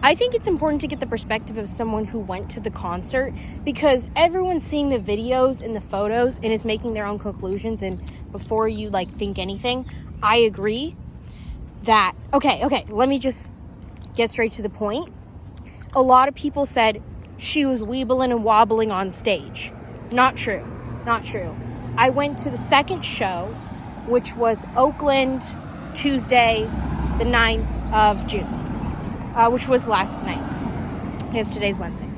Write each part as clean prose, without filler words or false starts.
I think it's important to get the perspective of someone who went to the concert, because everyone's seeing the videos and the photos and is making their own conclusions. And before you think anything, I agree that, okay, let me just get straight to the point. A lot of people said she was weebling and wobbling on stage. Not true. I went to the second show, which was Oakland, Tuesday, the 9th of June, which was last night. Because today's Wednesday.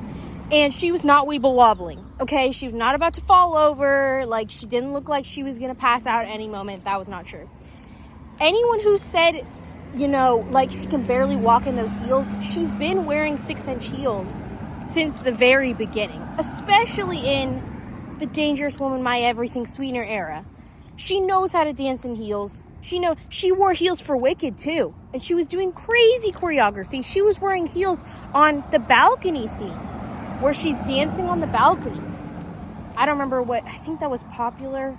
And she was not weeble wobbling, okay? She was not about to fall over. She didn't look like she was going to pass out at any moment. That was not true. Anyone who said, she can barely walk in those heels, she's been wearing 6-inch heels since the very beginning, especially in the Dangerous Woman, My Everything Sweetener era. She knows how to dance in heels. She wore heels for Wicked too, and she was doing crazy choreography. She was wearing heels on the balcony scene where she's dancing on the balcony. I don't remember I think that was Popular,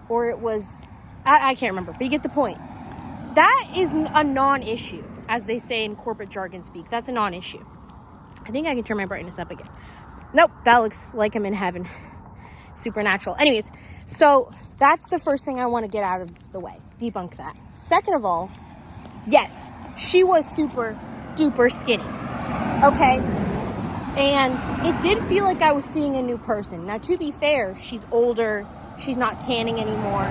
or it was, I can't remember, but you get the point. That is a non-issue, as they say in corporate jargon speak. That's a non-issue. I think I can turn my brightness up again. Nope, that looks like I'm in heaven. Supernatural. Anyways, so that's the first thing I want to get out of the way. Debunk that. Second of all, yes, she was super duper skinny. Okay? And it did feel like I was seeing a new person. Now, to be fair, she's older. She's not tanning anymore.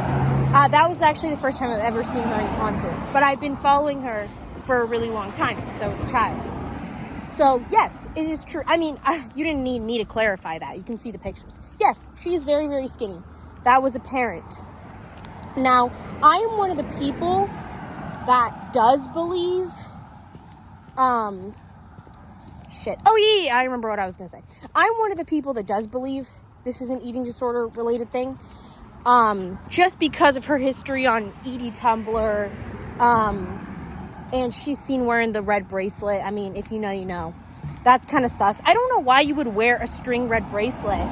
That was actually the first time I've ever seen her in concert. But I've been following her for a really long time, since I was a child. So, yes, it is true. I mean, you didn't need me to clarify that. You can see the pictures. Yes, she is very, very skinny. That was apparent. Now, I am one of the people that does believe... Oh, yeah, I remember what I was going to say. I'm one of the people that does believe this is an eating disorder related thing. Just because of her history on Edie Tumblr, and she's seen wearing the red bracelet. I mean, if you know, you know. That's kind of sus. I don't know why you would wear a string red bracelet.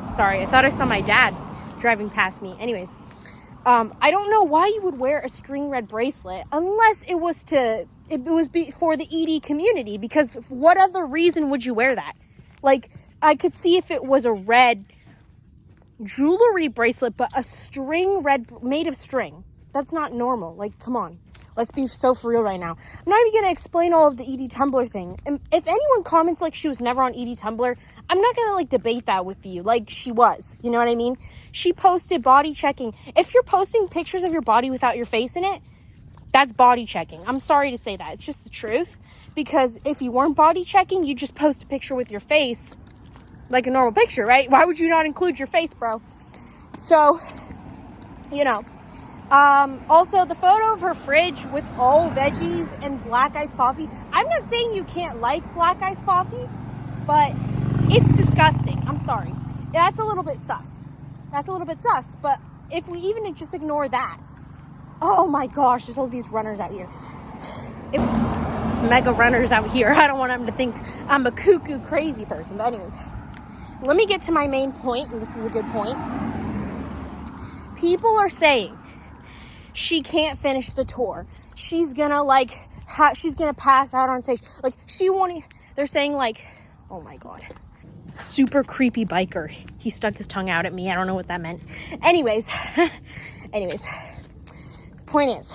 Sorry, I thought I saw my dad driving past me. Anyways, I don't know why you would wear a string red bracelet unless it was for the ED community, because what other reason would you wear that? I could see if it was a red jewelry bracelet, but a string red made of string. That's not normal. Come on. Let's be so for real right now. I'm not even going to explain all of the Edie Tumblr thing. And if anyone comments she was never on Edie Tumblr, I'm not going to debate that with you she was. You know what I mean? She posted body checking. If you're posting pictures of your body without your face in it, that's body checking. I'm sorry to say that. It's just the truth. Because if you weren't body checking, you just post a picture with your face like a normal picture, right? Why would you not include your face, bro? So, also the photo of her fridge with all veggies and black iced coffee. I'm not saying you can't like black iced coffee, but it's disgusting. I'm sorry. That's a little bit sus. But if we even just ignore that, oh my gosh, there's all these runners out here. Mega runners out here. I don't want them to think I'm a cuckoo crazy person. But anyways, let me get to my main point, and this is a good point. People are saying she can't finish the tour. She's gonna she's gonna pass out on stage. They're saying oh my god. Super creepy biker. He stuck his tongue out at me. I don't know what that meant. Anyways, point is,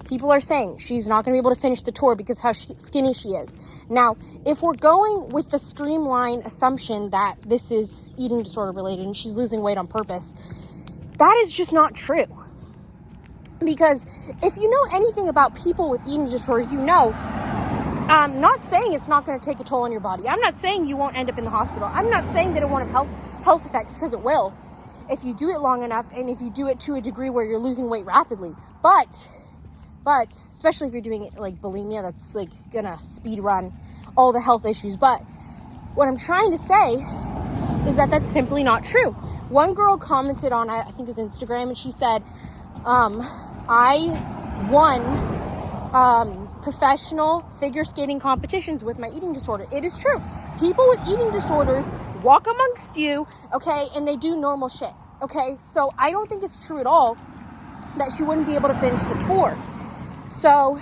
people are saying she's not going to be able to finish the tour because how skinny she is. Now, if we're going with the streamline assumption that this is eating disorder related and she's losing weight on purpose, that is just not true. Because if you know anything about people with eating disorders, I'm not saying it's not going to take a toll on your body. I'm not saying you won't end up in the hospital. I'm not saying that it won't have health effects, because it will if you do it long enough and if you do it to a degree where you're losing weight rapidly. But especially if you're doing it bulimia, that's gonna speed run all the health issues. But what I'm trying to say is that that's simply not true. One girl commented on, I think it was Instagram, and she said, I won professional figure skating competitions with my eating disorder. It is true. People with eating disorders walk amongst you, okay, and they do normal shit, okay? So I don't think it's true at all that she wouldn't be able to finish the tour. So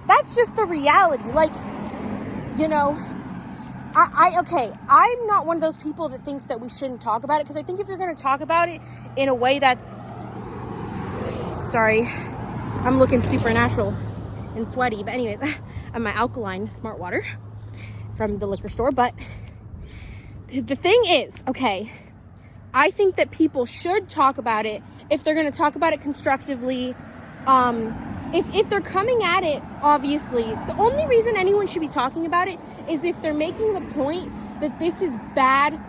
that's just the reality. Like, you know, I'm not one of those people that thinks that we shouldn't talk about it, because I think if you're going to talk about it in a way that's, sorry, I'm looking supernatural and sweaty, but anyways, I have my alkaline smart water from the liquor store. But the thing is, okay, I think that people should talk about it if they're going to talk about it constructively. If they're coming at it, obviously, the only reason anyone should be talking about it is if they're making the point that this is bad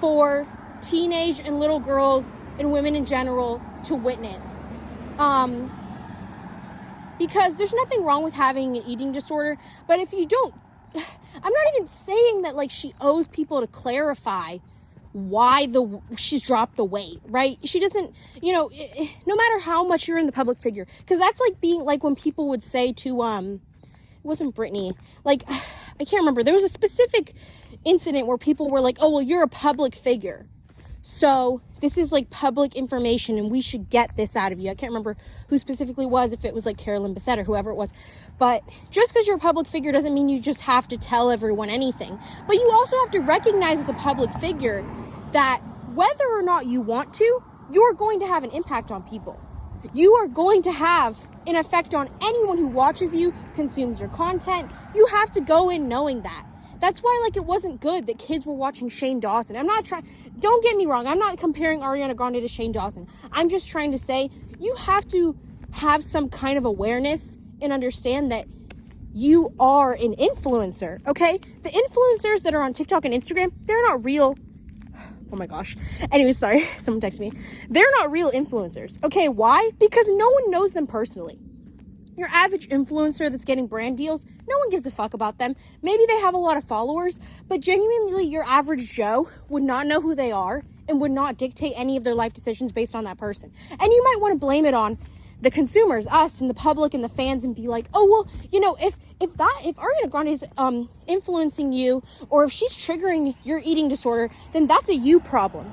for teenage and little girls and women in general to witness. Because there's nothing wrong with having an eating disorder, but if you don't, I'm not even saying that like she owes people to clarify why she's dropped the weight, right? She doesn't, no matter how much you're in the public figure, because that's like being like when people would say to it wasn't Britney, like I can't remember, there was a specific incident where people were like, oh well, you're a public figure, so this is like public information and we should get this out of you. I can't remember who specifically was, if it was like Carolyn Bessette or whoever it was. But just because you're a public figure doesn't mean you just have to tell everyone anything. But you also have to recognize as a public figure that whether or not you want to, you're going to have an impact on people. You are going to have an effect on anyone who watches you, consumes your content. You have to go in knowing that. That's why, like, it wasn't good that kids were watching Shane Dawson. Don't get me wrong, I'm not comparing Ariana Grande to Shane Dawson. I'm just trying to say, you have to have some kind of awareness and understand that you are an influencer, okay? The influencers that are on TikTok and Instagram, they're not real. Oh my gosh. Anyway, sorry, someone texted me. They're not real influencers, okay? Why? Because no one knows them personally. Your average influencer that's getting brand deals, no one gives a fuck about them. Maybe they have a lot of followers, but genuinely your average Joe would not know who they are and would not dictate any of their life decisions based on that person. And you might want to blame it on the consumers, us and the public and the fans, and be like, oh well, if Ariana Grande is influencing you, or if she's triggering your eating disorder, then that's a you problem.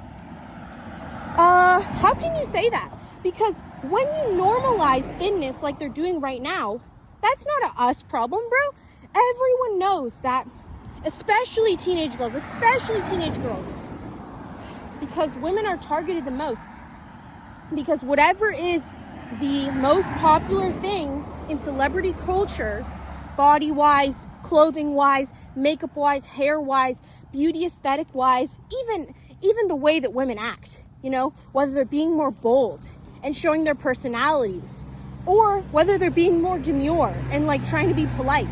How can you say that? Because when you normalize thinness like they're doing right now, that's not a us problem, bro. Everyone knows that, especially teenage girls, because women are targeted the most. Because whatever is the most popular thing in celebrity culture, body-wise, clothing-wise, makeup-wise, hair-wise, beauty aesthetic-wise, even the way that women act, whether they're being more bold and showing their personalities, or whether they're being more demure and like trying to be polite,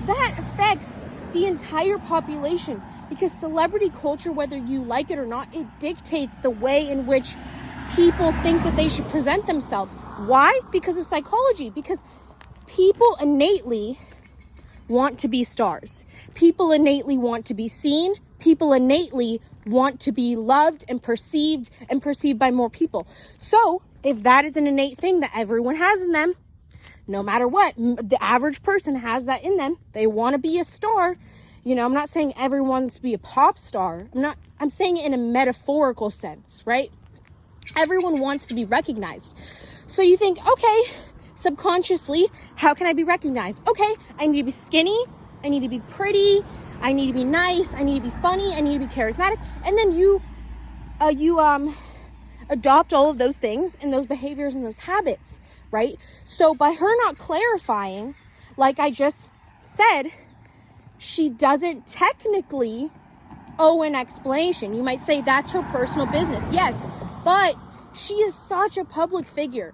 that affects the entire population. Because celebrity culture, whether you like it or not, it dictates the way in which people think that they should present themselves. Why? Because of psychology. Because people innately want to be stars. People innately want to be seen. People innately want to be loved and perceived by more people. So if that is an innate thing that everyone has in them, no matter what, the average person has that in them. They want to be a star. I'm not saying everyone wants to be a pop star. I'm saying it in a metaphorical sense, right? Everyone wants to be recognized. So you think, okay, subconsciously, how can I be recognized? Okay, I need to be skinny. I need to be pretty. I need to be nice. I need to be funny. I need to be charismatic. And then you adopt all of those things and those behaviors and those habits, right? So by her not clarifying, like I just said, she doesn't technically owe an explanation. You might say that's her personal business. Yes, but she is such a public figure.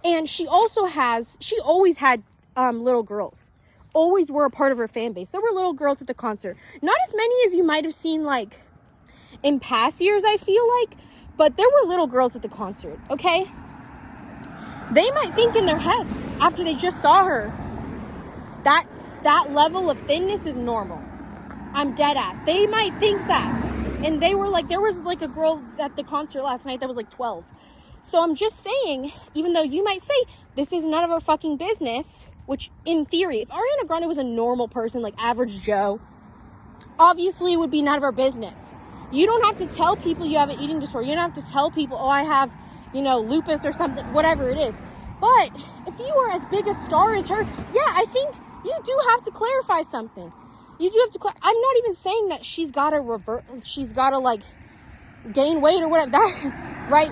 And she always had little girls. Always were a part of her fan base. There were little girls at the concert. Not as many as you might have seen like in past years, I feel like. But there were little girls at the concert, okay? They might think in their heads, after they just saw her, that level of thinness is normal. I'm dead ass. They might think that. And they were like, there was like a girl at the concert last night that was like 12. So I'm just saying, even though you might say, this is none of our fucking business, which in theory, if Ariana Grande was a normal person, like average Joe, obviously it would be none of our business. You don't have to tell people you have an eating disorder. You don't have to tell people, oh, I have, lupus or something, whatever it is. But if you are as big a star as her, yeah, I think you do have to clarify something. You do have to I'm not even saying that she's got to like gain weight or whatever, that, right?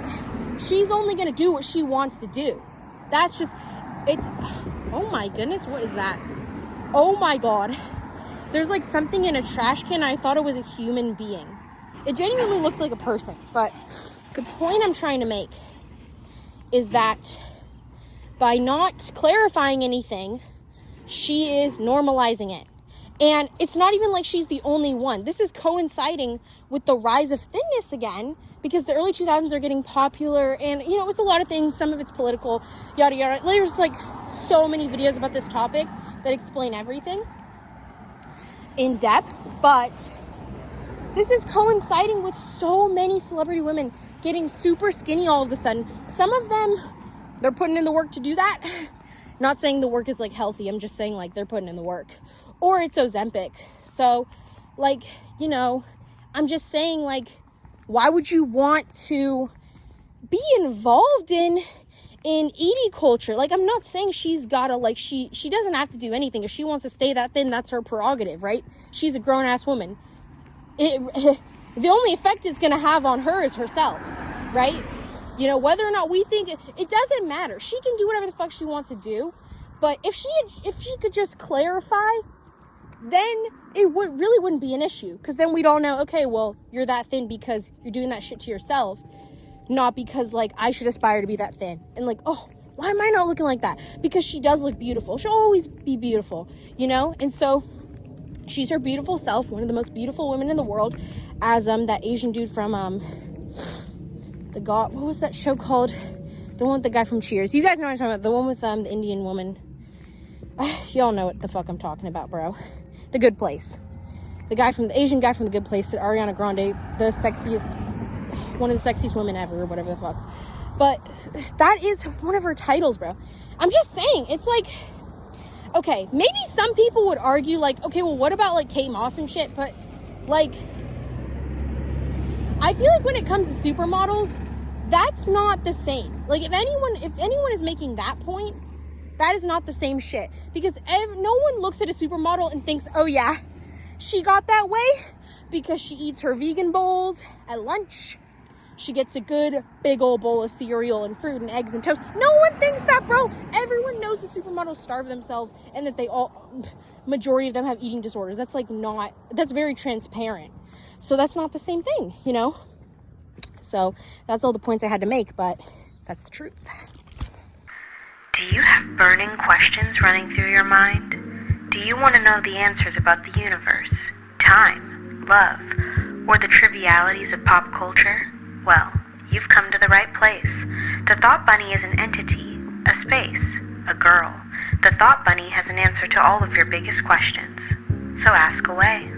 She's only going to do what she wants to do. That's just, oh my goodness, what is that? Oh my God. There's like something in a trash can. I thought it was a human being. It genuinely looked like a person. But the point I'm trying to make is that by not clarifying anything, she is normalizing it. And it's not even like she's the only one. This is coinciding with the rise of thinness again, because the early 2000s are getting popular, and it's a lot of things. Some of it's political, yada yada. There's like so many videos about this topic that explain everything in depth, but this is coinciding with so many celebrity women getting super skinny all of a sudden. Some of them, they're putting in the work to do that. Not saying the work is like healthy. I'm just saying like they're putting in the work. Or it's Ozempic. So like, I'm just saying like, why would you want to be involved in eating culture? Like, I'm not saying she's gotta like, she doesn't have to do anything. If she wants to stay that thin, that's her prerogative, right? She's a grown ass woman. The only effect it's gonna have on her is herself, right? Whether or not we think it doesn't matter. She can do whatever the fuck she wants to do. But if she could just clarify, then it really wouldn't be an issue. Because then we'd all know, okay, well, you're that thin because you're doing that shit to yourself, not because like I should aspire to be that thin. And like, oh, why am I not looking like that? Because she does look beautiful. She'll always be beautiful, And so she's her beautiful self, one of the most beautiful women in the world, as that Asian dude from what was that show called? The one with the guy from Cheers. You guys know what I'm talking about. The one with the Indian woman. Y'all know what the fuck I'm talking about, bro. The Good Place. The Asian guy from The Good Place, said Ariana Grande, one of the sexiest women ever, or whatever the fuck. But that is one of her titles, bro. I'm just saying, it's like, okay, maybe some people would argue like, okay, well, what about like Kate Moss and shit? But like, I feel like when it comes to supermodels, that's not the same. Like, if anyone is making that point, that is not the same shit. Because no one looks at a supermodel and thinks, oh yeah, she got that way because she eats her vegan bowls at lunch. She gets a good big old bowl of cereal and fruit and eggs and toast. No one thinks that, bro. Everyone knows the supermodels starve themselves and that majority of them have eating disorders. That's that's very transparent. So that's not the same thing, So that's all the points I had to make, but that's the truth. Do you have burning questions running through your mind? Do you want to know the answers about the universe, time, love, or the trivialities of pop culture? Well, you've come to the right place. The Thought Bunny is an entity, a space, a girl. The Thought Bunny has an answer to all of your biggest questions. So ask away.